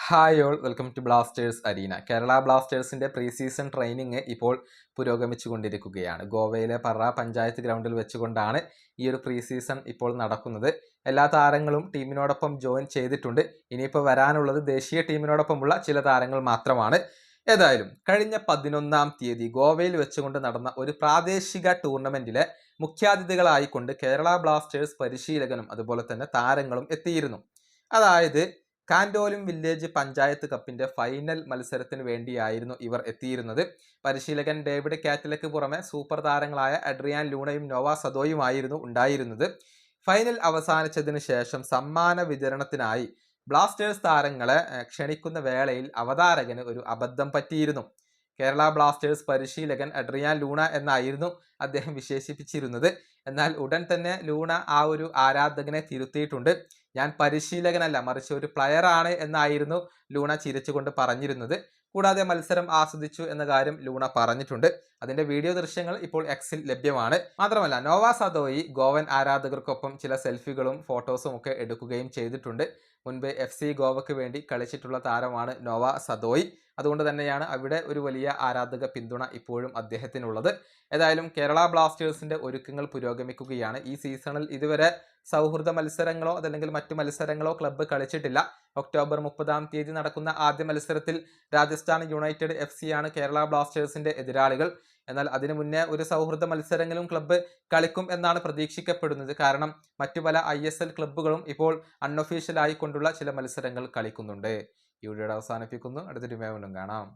Hi all welcome to blasters arena. Kerala ബ്ലാസ്റ്റേഴ്സിന്റെ pre season training ഇപ്പോൾ പുരോഗമിച്ചുകൊണ്ടിരിക്കുകയാണ്. ഗോവയിലെ പറ പഞ്ചായത്ത് ഗ്രൗണ്ടിൽ വെച്ചുകൊണ്ടാണ് ഈ ഒരു പ്രീ സീസൺ ഇപ്പോൾ നടക്കുന്നത്. എല്ലാ താരങ്ങളും ടീമിനോടൊപ്പം ജോയിൻ ചെയ്തിട്ടുണ്ട്. ഇനിയിപ്പോൾ വരാനുള്ളത് ദേശീയ ടീമിനോടൊപ്പമുള്ള ചില താരങ്ങൾ മാത്രമാണ്. ഏതായാലും കഴിഞ്ഞ 11-ാം തീയതി ഗോവയിൽ വെച്ചുകൊണ്ട് നടന്ന ഒരു പ്രാദേശിക ടൂർണമെന്റിലെ മുഖ്യാതിഥികളായിക്കൊണ്ട് കേരള ബ്ലാസ്റ്റേഴ്സ് പരിശീലകനും അതുപോലെ തന്നെ താരങ്ങളും എത്തിയിരുന്നു. അതായത് കാൻഡോലും വില്ലേജ് പഞ്ചായത്ത് കപ്പിന്റെ ഫൈനൽ മത്സരത്തിന് വേണ്ടിയായിരുന്നു ഇവർ എത്തിയിരുന്നത്. പരിശീലകൻ ഡേവിഡ് കാറ്റലക്ക് പുറമെ സൂപ്പർ താരങ്ങളായ അഡ്രിയാൻ ലൂണയും നോവ സദോയുമായിരുന്നു ഉണ്ടായിരുന്നത്. ഫൈനൽ അവസാനിച്ചതിന് ശേഷം സമ്മാന വിതരണത്തിനായി ബ്ലാസ്റ്റേഴ്സ് താരങ്ങളെ ക്ഷണിക്കുന്ന വേളയിൽ അവതാരകന് ഒരു അബദ്ധം പറ്റിയിരുന്നു. കേരള ബ്ലാസ്റ്റേഴ്സ് പരിശീലകൻ അഡ്രിയാൻ ലൂണ എന്നായിരുന്നു അദ്ദേഹം വിശേഷിപ്പിച്ചിരുന്നത്. എന്നാൽ ഉടൻ തന്നെ ലൂണ ആ ഒരു ആരാധകനെ തിരുത്തിയിട്ടുണ്ട്. ഞാൻ പരിശീലകനല്ല, മറിച്ച് ഒരു പ്ലെയർ ആണ് എന്നായിരുന്നു ലൂണ ചിരിച്ചുകൊണ്ട് പറഞ്ഞിരുന്നത്. കൂടാതെ മത്സരം ആസ്വദിച്ചു എന്ന കാര്യം ലൂണ പറഞ്ഞിട്ടുണ്ട്. അതിന്റെ വീഡിയോ ദൃശ്യങ്ങൾ ഇപ്പോൾ എക്സിൽ ലഭ്യമാണ്. മാത്രമല്ല നോവ സദോയി ഗോവൻ ആരാധകർക്കൊപ്പം ചില സെൽഫികളും ഫോട്ടോസും ഒക്കെ എടുക്കുകയും ചെയ്തിട്ടുണ്ട്. മുൻപ് FC ഗോവയ്ക്ക് വേണ്ടി കളിച്ചിട്ടുള്ള താരമാണ് നോവ സദോയി. അതുകൊണ്ട് തന്നെയാണ് അവിടെ ഒരു വലിയ ആരാധക പിന്തുണ ഇപ്പോഴും അദ്ദേഹത്തിനുള്ളത്. ഏതായാലും കേരള ബ്ലാസ്റ്റേഴ്സിന്റെ ഒരുക്കങ്ങൾ പുരോഗമിക്കുകയാണ്. ഈ സീസണിൽ ഇതുവരെ സൗഹൃദ മത്സരങ്ങളോ അതല്ലെങ്കിൽ മറ്റു മത്സരങ്ങളോ ക്ലബ്ബ് കളിച്ചിട്ടില്ല. ഒക്ടോബർ 30-ാം തീയതി നടക്കുന്ന ആദ്യ മത്സരത്തിൽ രാജസ്ഥാൻ യുണൈറ്റഡ് FC ആണ് കേരള ബ്ലാസ്റ്റേഴ്സിന്റെ എതിരാളികൾ. എന്നാൽ അതിനു മുന്നേ ഒരു സൗഹൃദ മത്സരങ്ങളും ക്ലബ്ബ് കളിക്കും എന്നാണ് പ്രതീക്ഷിക്കപ്പെടുന്നത്. കാരണം മറ്റു പല ISL ക്ലബ്ബുകളും ഇപ്പോൾ അൺഒഫീഷ്യൽ ആയിക്കൊണ്ടുള്ള ചില മത്സരങ്ങൾ കളിക്കുന്നുണ്ട്. ഈ വീഡിയോ അവസാനിപ്പിക്കുന്നു. അടുത്തൊരു വീണ്ടും കാണാം.